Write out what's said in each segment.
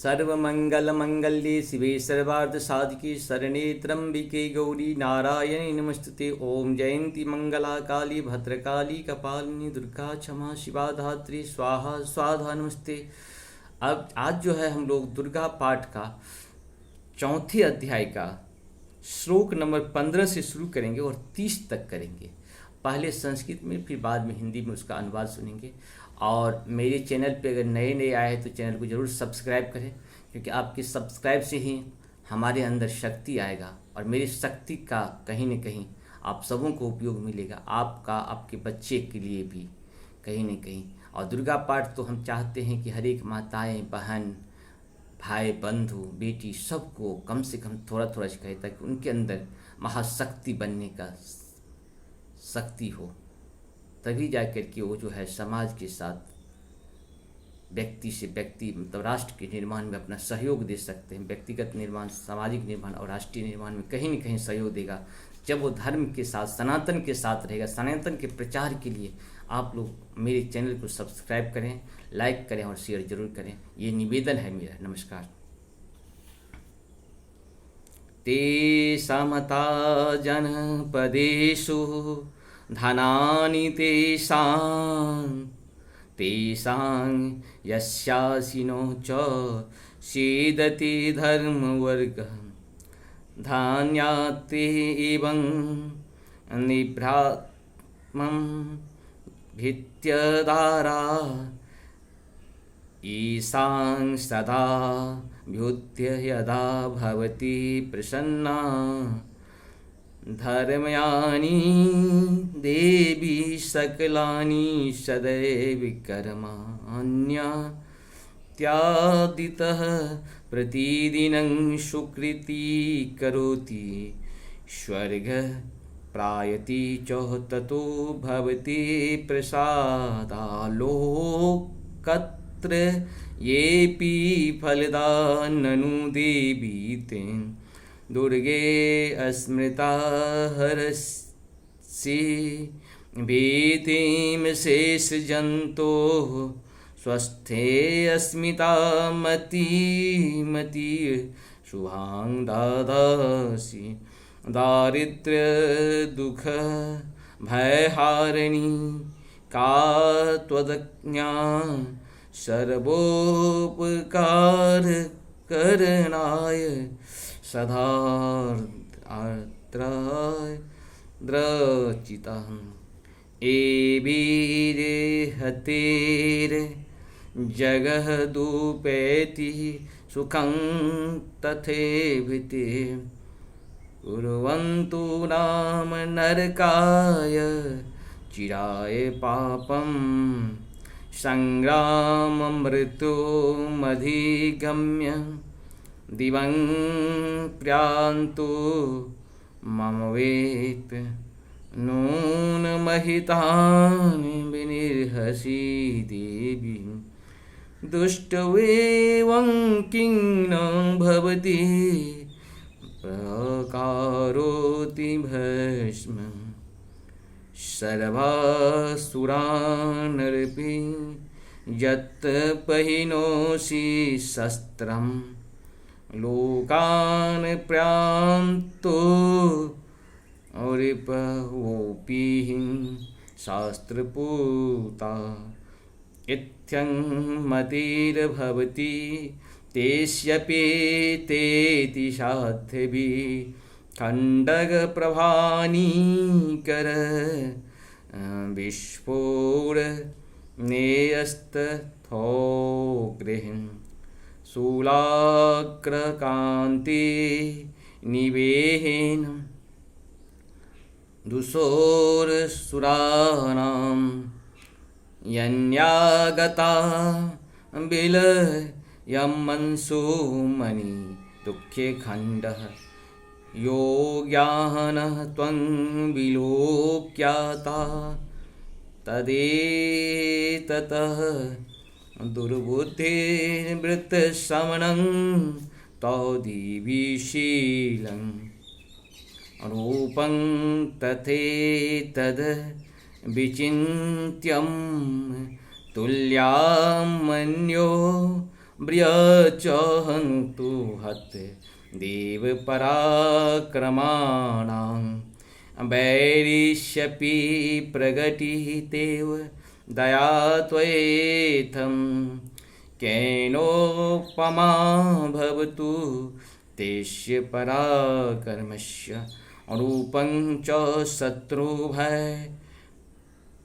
सर्वमंगलमंगल्ये शिवे सर्वार्थसाधिके शरणे त्र्यंबिके गौरी नारायणी नमस्तुते। ओम जयंती मंगला काली भद्रकाली कपालिनी दुर्गा क्षमा शिवा धात्री स्वाहा स्वाधा नमस्ते। अब आज जो है हम लोग दुर्गा पाठ का चौथे अध्याय का श्लोक नंबर 15 से शुरू करेंगे और 30 तक करेंगे। पहले संस्कृत में फिर बाद में हिंदी में उसका अनुवाद सुनेंगे। और मेरे चैनल पे अगर नए नए आए हैं तो चैनल को ज़रूर सब्सक्राइब करें, क्योंकि आपके सब्सक्राइब से ही हमारे अंदर शक्ति आएगा और मेरी शक्ति का कहीं न कहीं आप सबों को उपयोग मिलेगा, आपका आपके बच्चे के लिए भी कहीं न कहीं। और दुर्गा पाठ तो हम चाहते हैं कि हर एक माताएँ बहन भाई बंधु बेटी सबको कम से कम थोड़ा थोड़ा सिखाए, ताकि उनके अंदर महाशक्ति बनने का शक्ति हो, तभी जा कर के वो जो है समाज के साथ व्यक्ति से व्यक्ति मतलब राष्ट्र के निर्माण में अपना सहयोग दे सकते हैं। व्यक्तिगत निर्माण, सामाजिक निर्माण और राष्ट्रीय निर्माण में कहीं न कहीं सहयोग देगा जब वो धर्म के साथ सनातन के साथ रहेगा। सनातन के प्रचार के लिए आप लोग मेरे चैनल को सब्सक्राइब करें, लाइक करें और शेयर जरूर करें, ये निवेदन है मेरा। नमस्कार। ते समता जनपदेषु धनानि तेषां यस्यासिनो च सीदति धर्मवर्गः धान्यात्ते एवं निभ्रात्मं भित्त्यदारा ईशां सदा भ्युत्य यदा भवति प्रसन्ना धर्मयानी देवी सकलानि सदैव कर्माण्यात्यादितः प्रतिदिनं सुकृति करोति स्वर्ग प्रायति च ततो भवति प्रसादालोकत्र येऽपि फलदा ननु देवी तेन दुर्गे अस्मृता हरसि भीतिं शेषजन्तोः स्वस्थे अस्मिता मति शुभां दादासि दारिद्र्य दुःख भयहारिणी का त्वदज्ञा सर्वोपकार करणाय सदार्द्राय द्रचितम् एवीरे हतेर जगह दूपेति सुखं तथेभिते कुर्वन्तु नाम नरकाय चिराय पापं संग्राममृत्युमधिगम्य दिवं प्रयान्तु मम वेत् नूनमहितानि विनिर्हसि देवी दुष्टवेवं किं न भवति प्रकारोति भस्मं सर्वासुरानरपि यत् पहिनोषि शस्त्रम् लोकान् प्रयान्तो औरिपवोऽपि शास्त्रपूता इत्थं मतिर्भवति तेष्यपेतेति साध्यभिः खण्डगप्रभानीकर विस्फोरणेयस्तथोग्रहिं शूलाग्रकान्ति निवेहेन दुषोरसुराणां यन्यागता विलयमंसो मणि दुःखे खण्डः योग्यानः त्वं विलोक्याता तदेततः दुर्बुद्धिर्वृत्तशमनं तौदिविशीलं रूपं तथेतद् विचिन्त्यं तुल्यामन्यो ब्रियचहन्तु हत देव पराक्रमाणां वैरिष्यपि प्रगटितेव दया त्वयेथं केनोपमा भवतु तेष्य पराक्रमस्य रूपं च शत्रुभय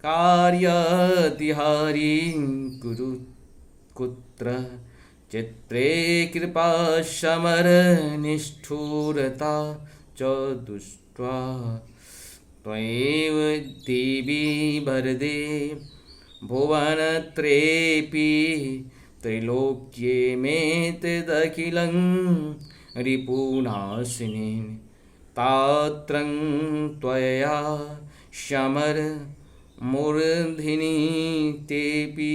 कार्यतिहारी कुरु कुत्र चित्रे कृपा समर निष्ठुरता च दुष्ट्वा त्वमेव देवी वरदे भुवनत्रेऽपि त्रैलोक्ये मेतदखिलं रिपुनाशिनी तात्रं त्वया शमर मूर्धिनी तेऽपि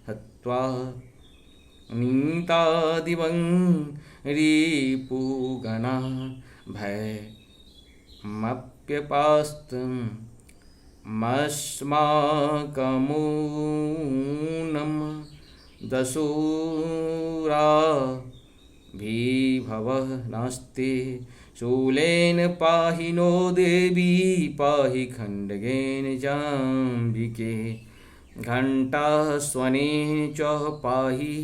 हत्वा नीतादिवं रिपुगणा भयमप्यपास्तमस्माकमूनं दशूराभिभवः नास्ति शूलेन पाहि नो देवी पाहि खण्डगेन जाम्बिके घण्टास्वनेन च पाहि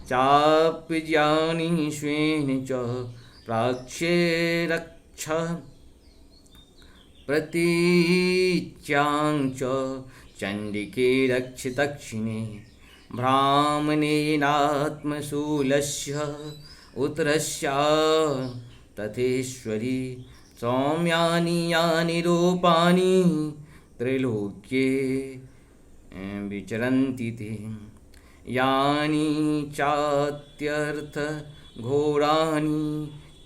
चाप्यजानि स्वेन च प्राच्ये रक्ष प्रतीच्यां च चण्डिके रक्ष दक्षिणे ब्राह्मणेनात्मशूलस्य उत्तरस्या तथेश्वरी सौम्यानि यानि रूपाणि त्रैलोक्ये विचरन्ति ते यानि चात्यर्थ घोराणि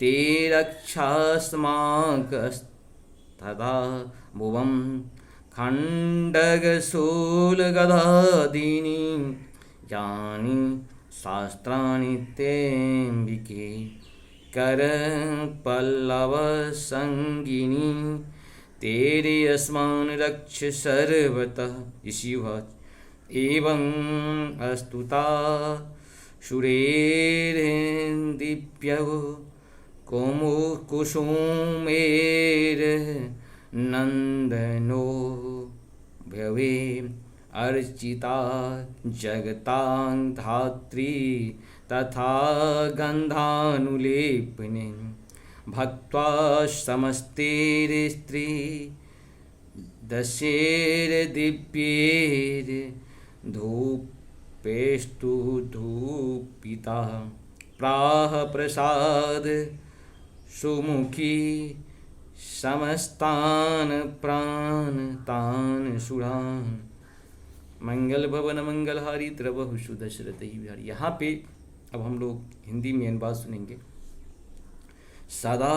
ते रक्षास्माकस्तदा भुवं खण्डगशूलगदादीनि यानि शास्त्राणि तेऽम्बिके करपल्लवसङ्गिनी तेरे अस्मान् रक्ष सर्वतः। ऋषिवाच एवं अस्तुता शूरेर्दिव्यौ कुसुमेर्नन्दनो भवे अर्चिता जगतां धात्री तथा गन्धानुलेपने भक्त्वा समस्तैर्स्त्री दशैर्दिव्यैर्धूपेस्तु धूपिता प्राह प्रसाद सुमुखी समस्तान प्राणतान सुरान मंगल भवन मंगलहारी द्रवहु सुदशरथ ही बिहारी। यहाँ पे अब हम लोग हिंदी में अनुवाद सुनेंगे। सदा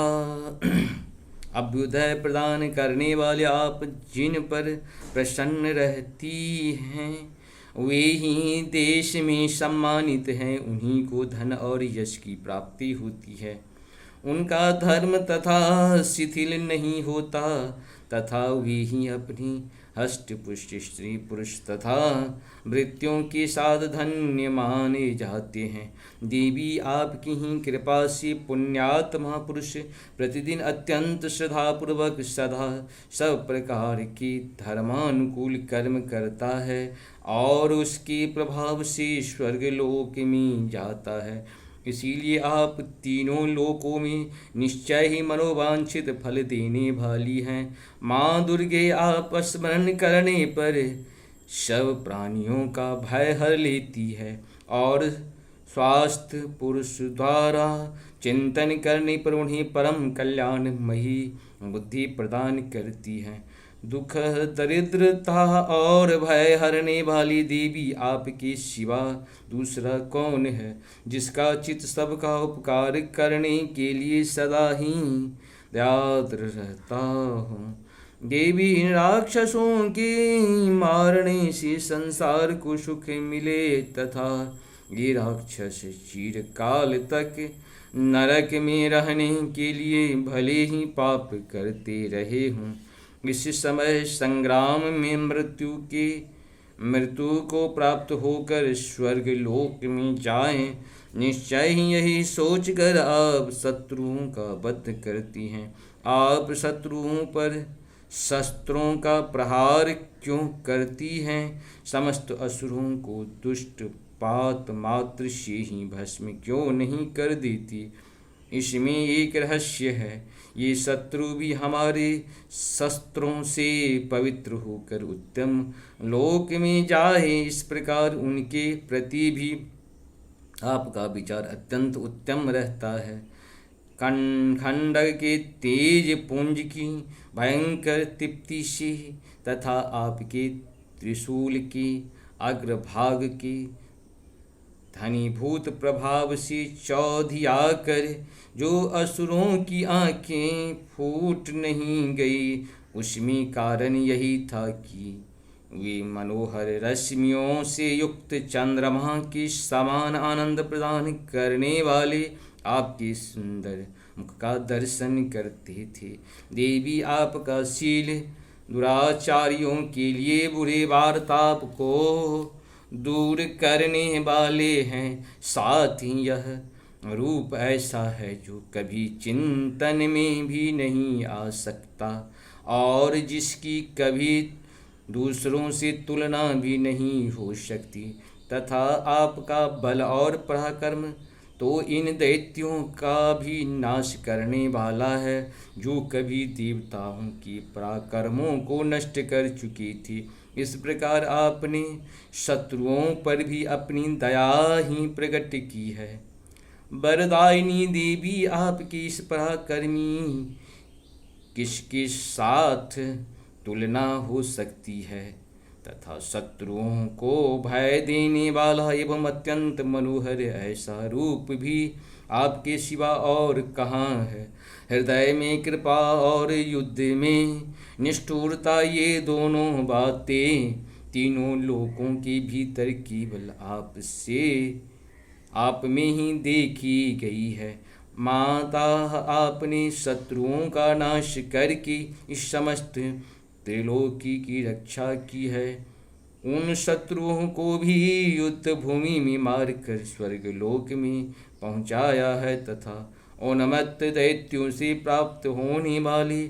अभ्युदय प्रदान करने वाले आप जिन पर प्रसन्न रहती हैं वे ही देश में सम्मानित हैं, उन्हीं को धन और यश की प्राप्ति होती है। उनका धर्म तथा शिथिल नहीं होता तथा वे ही अपनी हष्ट पुष्ट स्त्री पुरुष तथा मृत्यों के साथ धन्य माने जाते हैं। देवी आपकी ही कृपा से पुण्यात्मा पुरुष प्रतिदिन अत्यंत श्रद्धापूर्वक सदा सब प्रकार के धर्मानुकूल कर्म करता है और उसके प्रभाव से स्वर्गलोक में जाता है। इसीलिए आप तीनों लोकों में निश्चय ही मनोवांछित फल देने वाली हैं। माँ दुर्गे आप स्मरण करने पर सब प्राणियों का भय हर लेती है और स्वास्थ्य पुरुष द्वारा चिंतन करने पर उन्हें परम कल्याणमयी बुद्धि प्रदान करती है। दुख दरिद्रता और भय हरने वाली देवी आपके सिवा दूसरा कौन है जिसका चित्त सबका उपकार करने के लिए सदा ही दयाद्र रहता हो। देवी इन राक्षसों के मारने से संसार को सुख मिले तथा ये राक्षस चिरकाल तक नरक में रहने के लिए भले ही पाप करते रहे हों। इस समय संग्राम में मृत्यु के मृत्यु को प्राप्त होकर स्वर्ग लोक में जाएं। निश्चय ही यही सोच कर आप शत्रुओं का वध करती हैं। आप शत्रुओं पर शस्त्रों का प्रहार क्यों करती हैं? समस्त असुरों को दुष्ट पात मात्र से ही भस्म क्यों नहीं कर देती? इसमें एक रहस्य है। ये शत्रु भी हमारे शस्त्रों से पवित्र होकर उत्तम लोक में जाए, इस प्रकार उनके प्रति भी आपका विचार अत्यंत उत्तम रहता है। खंडक के तेज पुंज की भयंकर तृप्ति से तथा आपके त्रिशूल के अग्रभाग के धनीभूत प्रभाव से चौधिया कर जो असुरों की आंखें फूट नहीं गई, उसमें कारण यही था कि वे मनोहर रश्मियों से युक्त चंद्रमा के समान आनंद प्रदान करने वाले आपके सुंदर मुख का दर्शन करते थे। देवी, आपका शील दुराचारियों के लिए बुरे वार्ताप को दूर करने वाले हैं। साथ ही यह रूप ऐसा है जो कभी चिंतन में भी नहीं आ सकता और जिसकी कभी दूसरों से तुलना भी नहीं हो सकती, तथा आपका बल और पराक्रम तो इन दैत्यों का भी नाश करने वाला है जो कभी देवताओं के पराक्रमों को नष्ट कर चुकी थी। इस प्रकार आपने शत्रुओं पर भी अपनी दया ही प्रकट की है। वरदायिनी देवी, आपकी इस पराक्रमी किसके साथ तुलना हो सकती है? तथा शत्रुओं को भय देने वाला एवं अत्यंत मनोहर ऐसा रूप भी आपके सिवा और कहाँ है? हृदय में कृपा और युद्ध में निष्ठुरता, ये दोनों बातें तीनों लोकों के भीतर केवल आप में ही देखी गई है। माता, आपने शत्रुओं का नाश करके इस समस्त त्रिलोकी की रक्षा की है। उन शत्रुओं को भी युद्ध भूमि में मारकर स्वर्ग लोक में पहुंचाया है तथा उन्मत्त दैत्यों से प्राप्त होने वाले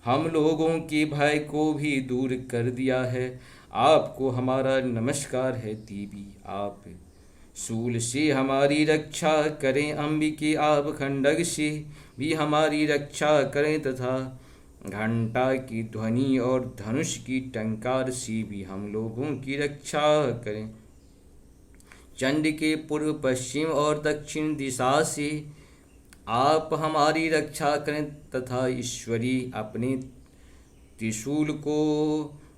हम लोगों के भय को भी दूर कर दिया है। आपको हमारा नमस्कार है देवी। आप शूल से हमारी रक्षा करें। अंबिके, आप खंडक से भी हमारी रक्षा करें तथा घंटा की ध्वनि और धनुष की टंकार से भी हम लोगों की रक्षा करें। चंड के पूर्व, पश्चिम और दक्षिण दिशा से आप हमारी रक्षा करें तथा ईश्वरी अपने त्रिशूल को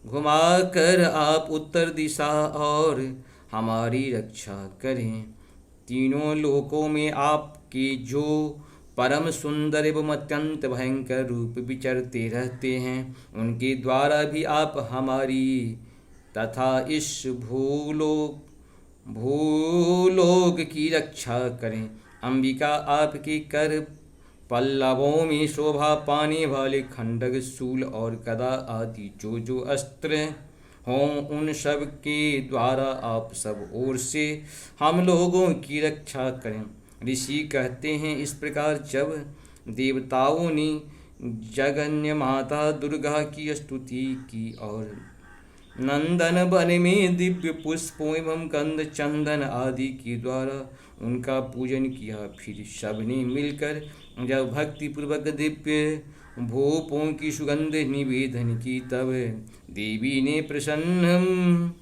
घुमाकर आप उत्तर दिशा और हमारी रक्षा करें। तीनों लोकों में आपके जो परम सुंदर एवं अत्यंत भयंकर रूप विचरते रहते हैं, उनके द्वारा भी आप हमारी तथा इस भूलोक की रक्षा करें। अंबिका, आपके कर पल्लवों में शोभा पाने वाले खंडक, शूल और गदा आदि जो अस्त्र हों, उन सब के द्वारा आप सब ओर से हम लोगों की रक्षा करें। ऋषि कहते हैं, इस प्रकार जब देवताओं ने जगन्य माता दुर्गा की स्तुति की और नंदन वन में दिव्य पुष्पों एवं कंद चंदन आदि के द्वारा उनका पूजन किया, फिर सबने मिलकर जब भक्ति पूर्वक दिव्य भूपों की सुगंध निवेदन की, तब देवी ने प्रसन्न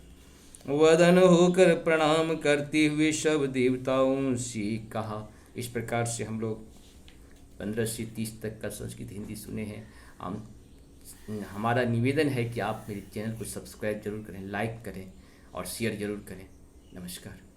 वदन होकर प्रणाम करते हुए सब देवताओं से कहा। इस प्रकार से हम लोग 15 से 30 तक का संस्कृत हिंदी सुने हैं। हमारा निवेदन है कि आप मेरे चैनल को सब्सक्राइब जरूर करें, लाइक करें और शेयर जरूर करें। नमस्कार।